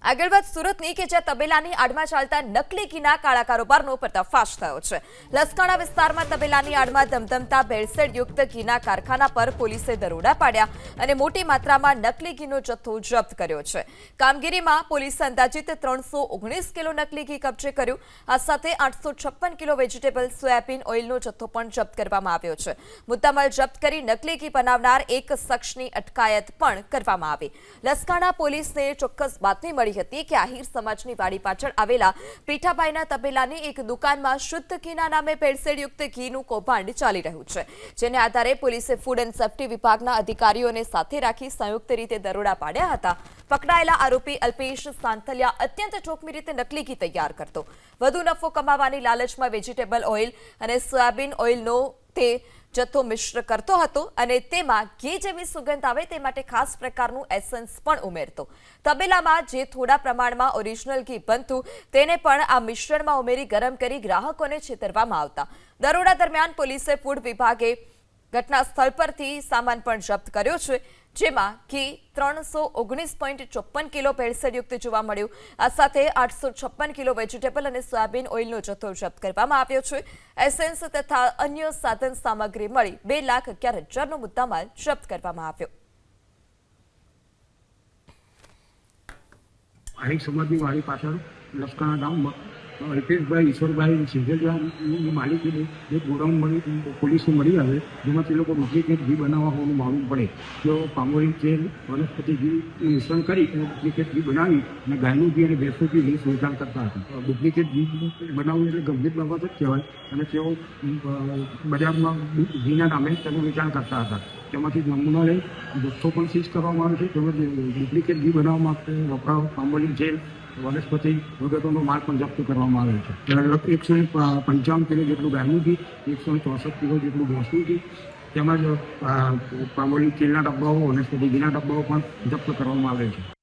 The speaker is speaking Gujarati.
આગળ વાત સુરતની કે જ્યાં તબેલાની આડમાં ચાલતા નકલી ઘીના કાળા કારોબારનો પર્દાફાશ થયો છે। લસકાણા વિસ્તારમાં તબેલાની આડમાં ધમધમતા ભેળસેળયુક્ત ઘીના કારખાના પર પોલીસે દરોડા પાડ્યા અને મોટી માત્રામાં નકલી ઘીનો જથ્થો જપ્ત કર્યો છે। કામગીરીમાં પોલીસે અંદાજિત 319 કિલો નકલી ઘી કબજે કર્યું। આ સાથે 856 કિલો વેજીટેબલ સોયાબીન ઓઇલનો જથ્થો પણ જપ્ત કરવામાં આવ્યો છે। મુદ્દામાલ જપ્ત કરી નકલી ઘી બનાવનાર એક શખ્સની અટકાયત પણ કરવામાં આવી। લસકાણા પોલીસને ચોક્કસ બાતમી મળી હતી કે આહિર સમાજની વાડી પાછળ આવેલા પીઠાભાઈના તબેલાની એક દુકાનમાં શુદ્ધ ઘીના નામે ભેળસેળયુક્ત ઘીનું કૌભાંડ ચાલી રહ્યું છે, જેને આધારે પોલીસે ફૂડ એન્ડ સેફ્ટી વિભાગના અધિકારીઓને સાથે રાખી સંયુક્ત રીતે દરોડા પાડ્યા હતા। પકડાયેલા આરોપી અલ્પેશ સાંથલિયા અત્યંત જોખમી રીતે નકલી ઘી તૈયાર કરતો, વધુ નફો કમાવાની લાલચમાં વેજીટેબલ ઓઇલ અને સોયાબીન ઓઇલનો તે જથ્થો મિશ્ર કરતો હતો અને તેમાં ઘી જેવી સુગંધ આવે તે માટે ખાસ પ્રકારનું એસન્સ પણ ઉમેરતો। તબેલામાં જે થોડા પ્રમાણમાં ઓરિજિનલ ઘી બનતું તેને પણ આ મિશ્રણમાં ઉમેરી ગરમ કરી ગ્રાહકોને છેતરવામાં આવતા। દરોડા દરમિયાન પોલીસે ફૂડ વિભાગે ઘટના સ્થળ પરથી સામાન પણ જપ્ત કર્યો છે, જેમાં ઘી 319.54 કિલો ભેળસેળયુક્ત જોવા મળ્યું। આ સાથે 856 કિલો વેજીટેબલ અને સોયાબીન ઓઇલનો જથ્થો જપ્ત કરવામાં આવ્યો છે। એસેન્સ તથા અન્ય સાધન સામગ્રી મળી 2,11,000નો મુદ્દામાલ જપ્ત કરવામાં આવ્યો। આહિર સમાજની વાડી પાછળ લસકાણા ગામમાં અલ્પેશભાઈ ઈશ્વરભાઈ સિંધેલિયાની માલિકીનું એક ગોડાઉન પોલીસને મળી આવે, જેમાં તે લોકો ડુપ્લિકેટ ઘી બનાવવા હોવાનું માલુમ પડે। તેઓ પામોલીન તેલ વનસ્પતિ ઘીનું મિશ્રણ કરી અને ડુપ્લિકેટ ઘી બનાવી અને ગાયનું ઘી અને ભેંસનું ઘી વેચાણ કરતા હતા। ડુપ્લિકેટ ઘી બનાવવું એટલે ગંભીર બાબત જ કહેવાય અને તેઓ બજારમાં ઘીના નામે તેનું વેચાણ કરતા હતા। તેમાંથી નમૂના લઈ જથ્થો પણ સીઝ કરવામાં આવે છે, તેમજ ડુપ્લિકેટ ઘી બનાવવા માટે વપરાવ પામોલીન તેલ વનસ્પતિ વગેરેનો માલ પણ જપ્ત કરવામાં આવે છે। 155 કિલો જેટલું ગાયનું ઘી, 164 કિલો જેટલું ભેંસનું ઘી તેમજ પામોલીન તેલના ડબ્બાઓ, વનસ્પતિ ઘીના ડબ્બાઓ પણ જપ્ત કરવામાં આવે છે।